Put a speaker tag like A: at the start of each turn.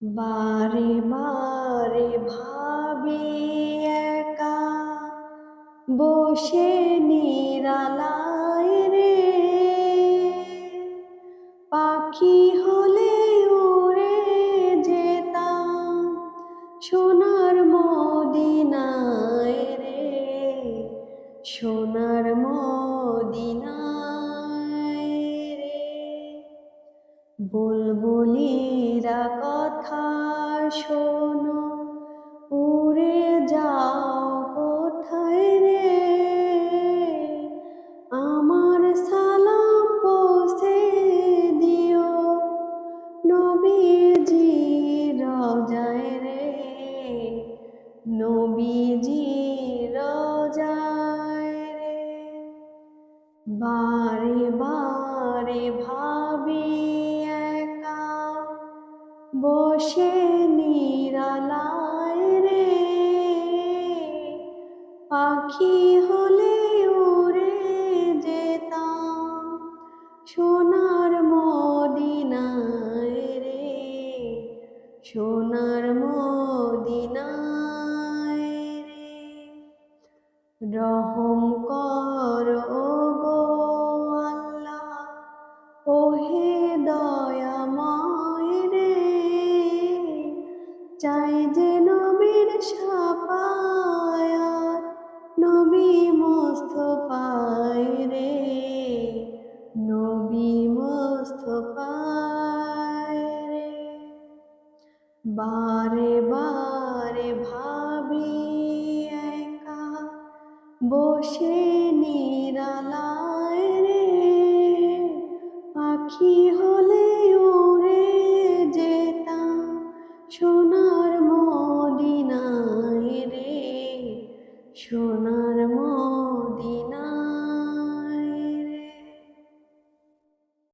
A: বারে বারে ভাবি একা বসে নিরালায় রে, পাখি হলে উড়ে যেতাম সোনার মদিনায় রে, সোনার মদিনায় রে। বুলবুলিরা কথা শোনো, উড়ে যাও কোথায় রে, আমার সালাম পৌঁছে দিও নবীজি রওজায় রে, নবীজি রওজায় রে। বারে বারে ভাবি একা বসে নিরালায় রে, পাখি হলে উড়ে যেতাম সোনার মদিনায় রে, সোনার মদিনায় রে। রহম কর ওগো আল্লাহ, ওহে দয়াময় রে, চাই যে নবীর শাফায়াত, নবী মুস্তাফায় রে, নবী মুস্তাফায় রে। বারে বারে ভাবি একা বসে নিরালায় রে, পাখি হলে উড়ে যেতাম সোনার মদিনায় রে, সোনার